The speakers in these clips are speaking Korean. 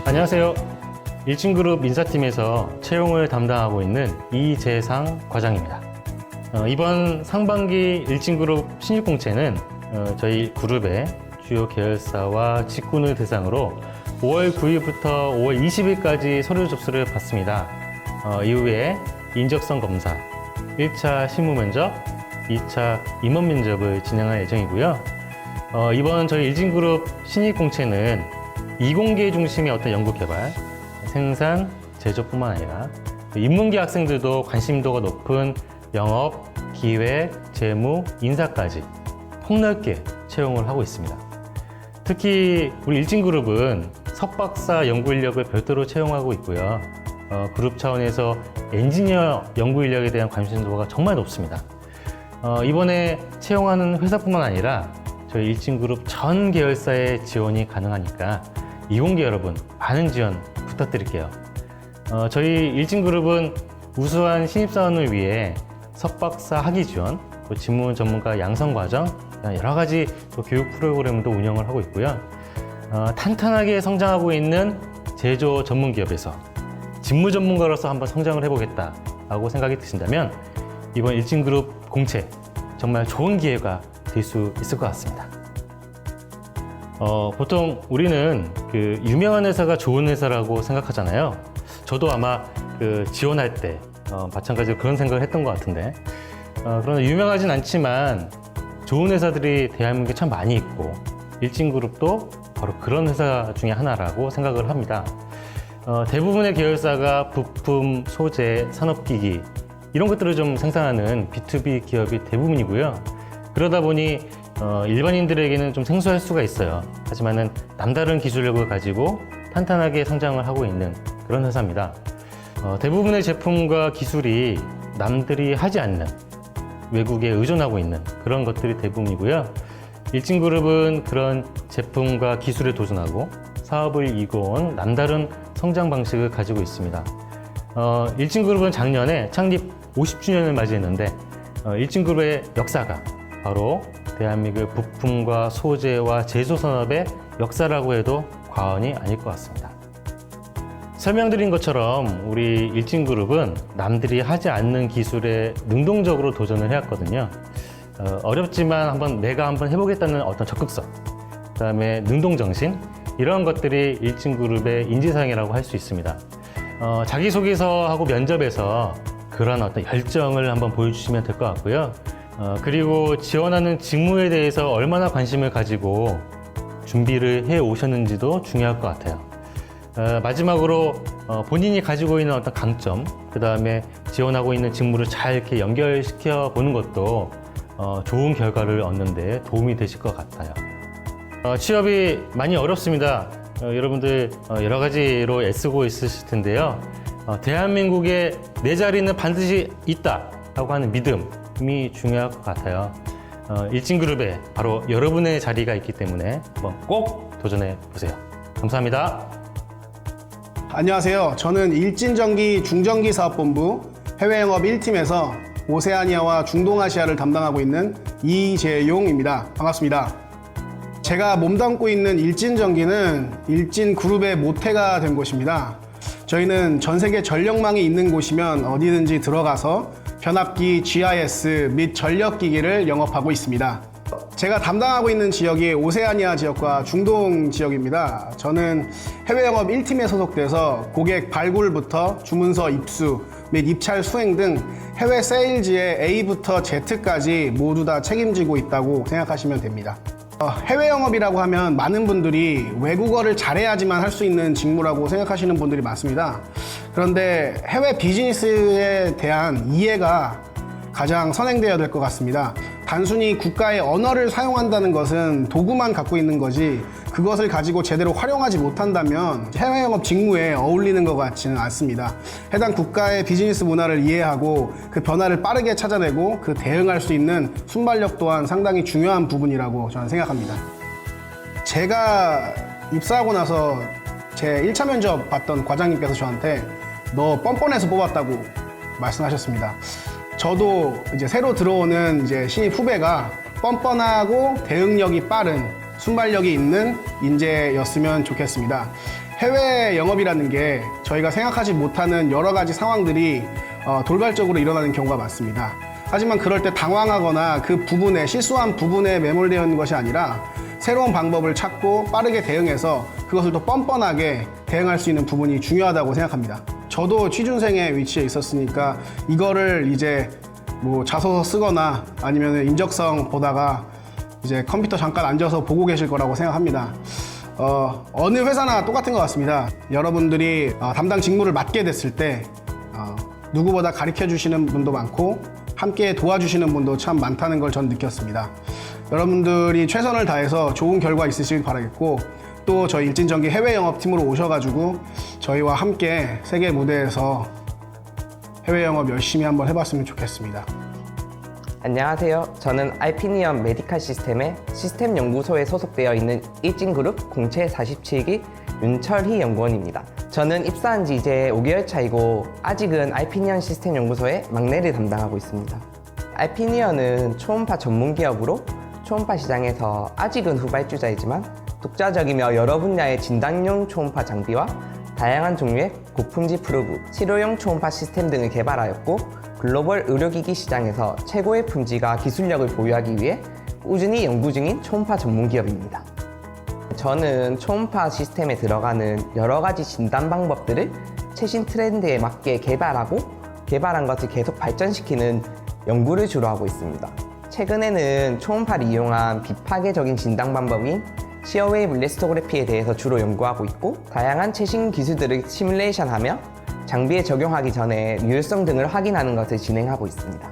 안녕하세요. 일진그룹 인사팀에서 채용을 담당하고 있는 이재상 과장입니다. 이번 상반기 일진그룹 신입공채는 저희 그룹의 주요 계열사와 직군을 대상으로 5월 9일부터 5월 20일까지 서류 접수를 받습니다. 이후에 인적성 검사, 1차 실무 면접, 2차 임원 면접을 진행할 예정이고요. 이번 저희 일진그룹 신입공채는 이공계 중심의 어떤 연구개발, 생산, 제조뿐만 아니라 인문계 학생들도 관심도가 높은 영업, 기획, 재무, 인사까지 폭넓게 채용을 하고 있습니다. 특히 우리 일진그룹은 석박사 연구 인력을 별도로 채용하고 있고요. 그룹 차원에서 엔지니어 연구 인력에 대한 관심도가 정말 높습니다. 이번에 채용하는 회사뿐만 아니라 저희 일진그룹 전 계열사에 지원이 가능하니까 이공계 여러분 많은 지원 부탁드릴게요. 저희 일진그룹은 우수한 신입사원을 위해 석박사 학위 지원, 또 직무 전문가 양성 과정, 여러 가지 또 교육 프로그램도 운영을 하고 있고요. 탄탄하게 성장하고 있는 제조 전문 기업에서 직무 전문가로서 한번 성장을 해보겠다라고 생각이 드신다면 이번 일진그룹 공채 정말 좋은 기회가 될 수 있을 것 같습니다. 보통 우리는 그 유명한 회사가 좋은 회사라고 생각하잖아요. 저도 아마 그 지원할 때 마찬가지로 그런 생각을 했던 것 같은데, 그러나 유명하진 않지만 좋은 회사들이 대한민국에 참 많이 있고 일진그룹도 바로 그런 회사 중에 하나라고 생각을 합니다. 대부분의 계열사가 부품, 소재, 산업기기 이런 것들을 좀 생산하는 B2B 기업이 대부분이고요. 그러다 보니 일반인들에게는 좀 생소할 수가 있어요. 하지만은 남다른 기술력을 가지고 탄탄하게 성장을 하고 있는 그런 회사입니다. 대부분의 제품과 기술이 남들이 하지 않는 외국에 의존하고 있는 그런 것들이 대부분이고요. 일진그룹은 그런 제품과 기술에 도전하고 사업을 이뤄온 남다른 성장 방식을 가지고 있습니다. 일진그룹은 작년에 창립 50주년을 맞이했는데 일진그룹의 역사가 바로 대한민국 부품과 소재와 제조 산업의 역사라고 해도 과언이 아닐 것 같습니다. 설명드린 것처럼 우리 일진그룹은 남들이 하지 않는 기술에 능동적으로 도전을 해왔거든요. 어렵지만 내가 한번 해보겠다는 어떤 적극성, 그 다음에 능동정신, 이런 것들이 일진그룹의 인지상이라고 할 수 있습니다. 자기소개서하고 면접에서 그런 어떤 열정을 한번 보여주시면 될 것 같고요. 그리고 지원하는 직무에 대해서 얼마나 관심을 가지고 준비를 해 오셨는지도 중요할 것 같아요. 마지막으로 본인이 가지고 있는 어떤 강점, 그 다음에 지원하고 있는 직무를 잘 이렇게 연결시켜 보는 것도 좋은 결과를 얻는 데 도움이 되실 것 같아요. 취업이 많이 어렵습니다. 여러분들 여러 가지로 애쓰고 있으실 텐데요. 대한민국에 내 자리는 반드시 있다라고 하는 믿음이 중요할 것 같아요. 일진그룹에 바로 여러분의 자리가 있기 때문에 한번 꼭 도전해 보세요. 감사합니다. 안녕하세요. 저는 일진전기 중전기사업본부 해외영업 1팀에서 오세아니아와 중동아시아를 담당하고 있는 이재용입니다. 반갑습니다. 제가 몸담고 있는 일진전기는 일진그룹의 모태가 된 곳입니다. 저희는 전 세계 전력망이 있는 곳이면 어디든지 들어가서 변압기, GIS 및 전력기기를 영업하고 있습니다. 제가 담당하고 있는 지역이 오세아니아 지역과 중동 지역입니다. 저는 해외영업 1팀에 소속돼서 고객 발굴부터 주문서 입수 및 입찰 수행 등 해외 세일즈의 A부터 Z까지 모두 다 책임지고 있다고 생각하시면 됩니다. 해외 영업이라고 하면 많은 분들이 외국어를 잘해야지만 할 수 있는 직무라고 생각하시는 분들이 많습니다. 그런데 해외 비즈니스에 대한 이해가 가장 선행되어야 될 것 같습니다. 단순히 국가의 언어를 사용한다는 것은 도구만 갖고 있는 거지 그것을 가지고 제대로 활용하지 못한다면 해외 영업 직무에 어울리는 것 같지는 않습니다. 해당 국가의 비즈니스 문화를 이해하고 그 변화를 빠르게 찾아내고 그 대응할 수 있는 순발력 또한 상당히 중요한 부분이라고 저는 생각합니다. 제가 입사하고 나서 제 1차 면접 봤던 과장님께서 저한테 너 뻔뻔해서 뽑았다고 말씀하셨습니다. 저도 이제 새로 들어오는 신입 후배가 뻔뻔하고 대응력이 빠른 순발력이 있는 인재였으면 좋겠습니다. 해외 영업이라는 게 저희가 생각하지 못하는 여러 가지 상황들이 돌발적으로 일어나는 경우가 많습니다. 하지만 그럴 때 당황하거나 그 부분에 실수한 부분에 매몰되어 있는 것이 아니라 새로운 방법을 찾고 빠르게 대응해서 그것을 또 뻔뻔하게 대응할 수 있는 부분이 중요하다고 생각합니다. 저도 취준생의 위치에 있었으니까 이거를 이제 뭐 자소서 쓰거나 아니면 인적성 보다가 이제 컴퓨터 잠깐 앉아서 보고 계실 거라고 생각합니다. 어느 회사나 똑같은 것 같습니다. 여러분들이 담당 직무를 맡게 됐을 때 누구보다 가르쳐 주시는 분도 많고 함께 도와주시는 분도 참 많다는 걸 전 느꼈습니다. 여러분들이 최선을 다해서 좋은 결과 있으시길 바라겠고 또 저희 일진전기 해외 영업팀으로 오셔가지고 저희와 함께 세계 무대에서 해외 영업 열심히 한번 해봤으면 좋겠습니다. 안녕하세요. 저는 알피니언 메디칼 시스템의 시스템 연구소에 소속되어 있는 일진그룹 공채 47기 윤철희 연구원입니다. 저는 입사한 지 이제 5개월 차이고 아직은 알피니언 시스템 연구소의 막내를 담당하고 있습니다. 알피니언은 초음파 전문 기업으로 초음파 시장에서 아직은 후발주자이지만 독자적이며 여러 분야의 진단용 초음파 장비와 다양한 종류의 고품질 프로브, 치료용 초음파 시스템 등을 개발하였고 글로벌 의료기기 시장에서 최고의 품질과 기술력을 보유하기 위해 꾸준히 연구 중인 초음파 전문 기업입니다. 저는 초음파 시스템에 들어가는 여러 가지 진단 방법들을 최신 트렌드에 맞게 개발하고 개발한 것을 계속 발전시키는 연구를 주로 하고 있습니다. 최근에는 초음파를 이용한 비파괴적인 진단 방법인 시어웨이브 일러스토그래피에 대해서 주로 연구하고 있고 다양한 최신 기술들을 시뮬레이션하며 장비에 적용하기 전에 유효성 등을 확인하는 것을 진행하고 있습니다.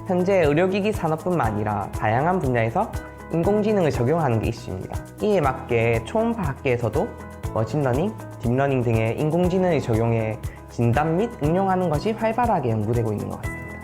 현재 의료기기 산업뿐만 아니라 다양한 분야에서 인공지능을 적용하는 게 이슈입니다. 이에 맞게 초음파 학계에서도 머신러닝, 딥러닝 등의 인공지능을 적용해 진단 및 응용하는 것이 활발하게 연구되고 있는 것 같습니다.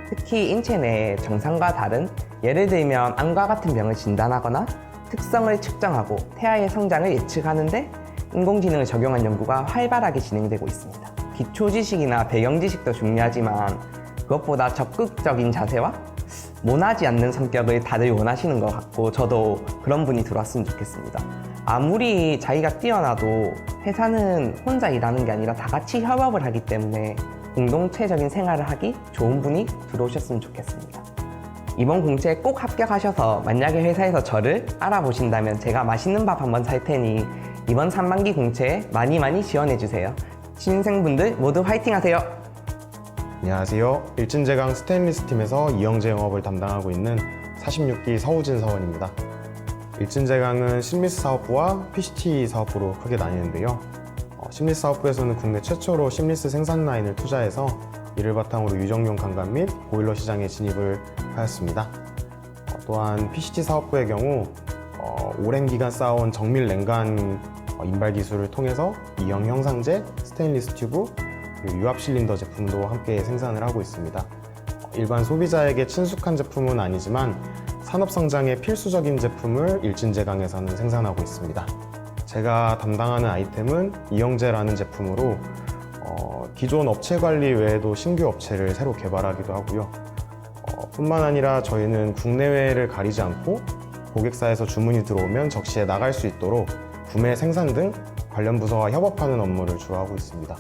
특히 인체 내에 정상과 다른 예를 들면 암과 같은 병을 진단하거나 특성을 측정하고 태아의 성장을 예측하는데 인공지능을 적용한 연구가 활발하게 진행되고 있습니다. 기초 지식이나 배경 지식도 중요하지만 그것보다 적극적인 자세와 모나지 않는 성격을 다들 원하시는 것 같고 저도 그런 분이 들어왔으면 좋겠습니다. 아무리 자기가 뛰어나도 회사는 혼자 일하는 게 아니라 다 같이 협업을 하기 때문에 공동체적인 생활을 하기 좋은 분이 들어오셨으면 좋겠습니다. 이번 공채에 꼭 합격하셔서 만약에 회사에서 저를 알아보신다면 제가 맛있는 밥 한번 살 테니 이번 3반기 공채에 많이 지원해주세요. 신입생분들 모두 화이팅 하세요! 안녕하세요. 일진제강 스테인리스 팀에서 이영재 영업을 담당하고 있는 46기 서우진 사원입니다. 일진제강은 심리스 사업부와 PCT 사업부로 크게 나뉘는데요. 심리스 사업부에서는 국내 최초로 심리스 생산 라인을 투자해서 이를 바탕으로 유정용 강간 및 보일러 시장에 진입을 하였습니다. 또한 PCT 사업부의 경우 오랜 기간 쌓아온 정밀 냉간 인발 기술을 통해서 이형 형상제, 스테인리스 튜브, 그리고 유압 실린더 제품도 함께 생산을 하고 있습니다. 일반 소비자에게 친숙한 제품은 아니지만 산업 성장에 필수적인 제품을 일진제강에서는 생산하고 있습니다. 제가 담당하는 아이템은 이영재라는 제품으로 기존 업체 관리 외에도 신규 업체를 새로 개발하기도 하고요. 뿐만 아니라 저희는 국내외를 가리지 않고 고객사에서 주문이 들어오면 적시에 나갈 수 있도록 구매, 생산 등 관련 부서와 협업하는 업무를 주로 하고 있습니다.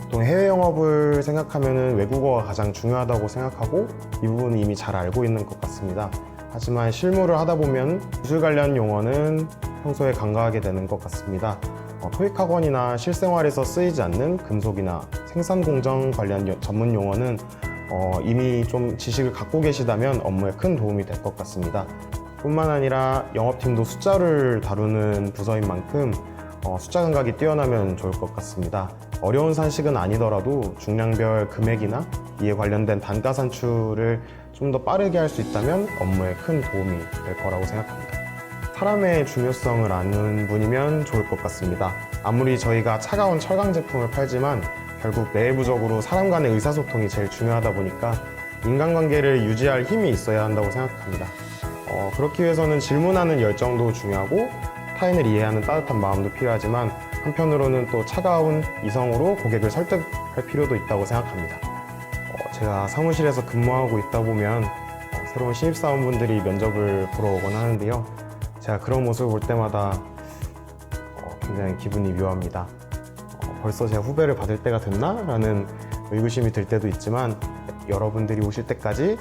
보통 해외 영업을 생각하면 외국어가 가장 중요하다고 생각하고 이 부분은 이미 잘 알고 있는 것 같습니다. 하지만 실무를 하다 보면 기술 관련 용어는 평소에 간과하게 되는 것 같습니다. 토익 학원이나 실생활에서 쓰이지 않는 금속이나 생산 공정 관련 전문 용어는 이미 좀 지식을 갖고 계시다면 업무에 큰 도움이 될 것 같습니다. 뿐만 아니라 영업팀도 숫자를 다루는 부서인 만큼 숫자 감각이 뛰어나면 좋을 것 같습니다. 어려운 산식은 아니더라도 중량별 금액이나 이에 관련된 단가 산출을 좀 더 빠르게 할 수 있다면 업무에 큰 도움이 될 거라고 생각합니다. 사람의 중요성을 아는 분이면 좋을 것 같습니다. 아무리 저희가 차가운 철강 제품을 팔지만 결국 내부적으로 사람 간의 의사소통이 제일 중요하다 보니까 인간관계를 유지할 힘이 있어야 한다고 생각합니다. 그렇기 위해서는 질문하는 열정도 중요하고 타인을 이해하는 따뜻한 마음도 필요하지만 한편으로는 또 차가운 이성으로 고객을 설득할 필요도 있다고 생각합니다. 제가 사무실에서 근무하고 있다 보면 새로운 신입사원분들이 면접을 보러 오곤 하는데요. 제가 그런 모습을 볼 때마다 굉장히 기분이 묘합니다. 벌써 제가 후배를 받을 때가 됐나? 라는 의구심이 들 때도 있지만 여러분들이 오실 때까지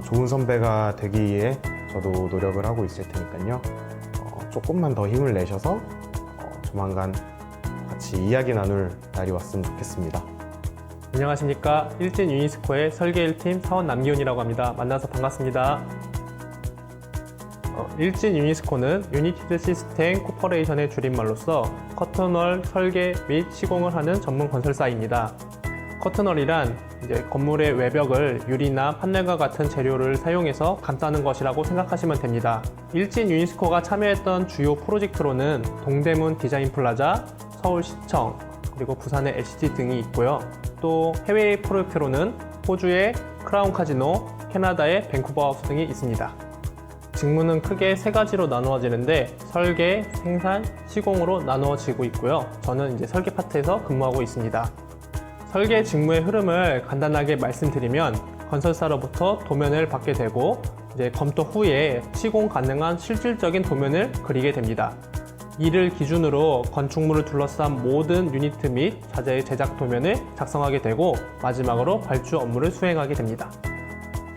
좋은 선배가 되기 위해 저도 노력을 하고 있을 테니까요. 조금만 더 힘을 내셔서 조만간 같이 이야기 나눌 날이 왔으면 좋겠습니다. 안녕하십니까. 일진 유니스코의 설계 1팀 사원 남기훈이라고 합니다. 만나서 반갑습니다. 일진 유니스코는 유니티드 시스템 코퍼레이션의 줄임말로서 커튼월 설계 및 시공을 하는 전문 건설사입니다. 커튼월이란 이제 건물의 외벽을 유리나 판넬과 같은 재료를 사용해서 감싸는 것이라고 생각하시면 됩니다. 일진 유니스코가 참여했던 주요 프로젝트로는 동대문 디자인 플라자, 서울시청, 그리고 부산의 LCT 등이 있고요. 또 해외 프로젝트로는 호주의 크라운 카지노, 캐나다의 밴쿠버 하우스 등이 있습니다. 직무는 크게 세 가지로 나누어지는데 설계, 생산, 시공으로 나누어지고 있고요. 저는 이제 설계 파트에서 근무하고 있습니다. 설계 직무의 흐름을 간단하게 말씀드리면 건설사로부터 도면을 받게 되고 이제 검토 후에 시공 가능한 실질적인 도면을 그리게 됩니다. 이를 기준으로 건축물을 둘러싼 모든 유니트 및 자재의 제작 도면을 작성하게 되고 마지막으로 발주 업무를 수행하게 됩니다.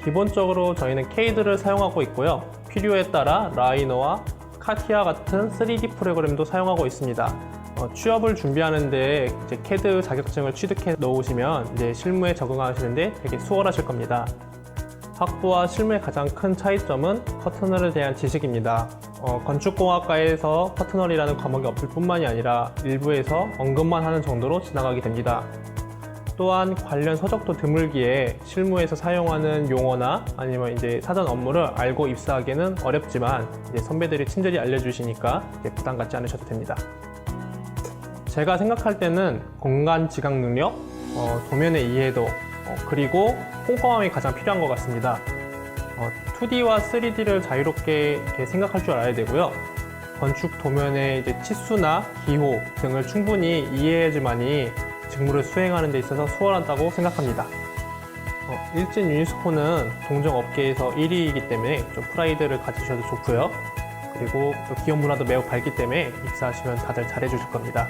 기본적으로 저희는 CAD를 사용하고 있고요. 필요에 따라 라이너와 카티아 같은 3D 프로그램도 사용하고 있습니다. 취업을 준비하는데 이제 CAD 자격증을 취득해 놓으시면 이제 실무에 적응하시는데 되게 수월하실 겁니다. 학부와 실무의 가장 큰 차이점은 커튼월에 대한 지식입니다. 건축공학과에서 커튼월이라는 과목이 없을 뿐만이 아니라 일부에서 언급만 하는 정도로 지나가게 됩니다. 또한 관련 서적도 드물기에 실무에서 사용하는 용어나 아니면 이제 사전 업무를 알고 입사하기는 어렵지만 이제 선배들이 친절히 알려주시니까 이제 부담 갖지 않으셔도 됩니다. 제가 생각할 때는 공간 지각 능력, 도면의 이해도, 그리고 꼼꼼함이 가장 필요한 것 같습니다. 2D와 3D를 자유롭게 이렇게 생각할 줄 알아야 되고요. 건축 도면의 이제 치수나 기호 등을 충분히 이해해야지만이 직무를 수행하는 데 있어서 수월하다고 생각합니다. 일진 유니스코는 동종업계에서 1위이기 때문에 좀 프라이드를 가지셔도 좋고요. 그리고 또 기업 문화도 매우 밝기 때문에 입사하시면 다들 잘해주실 겁니다.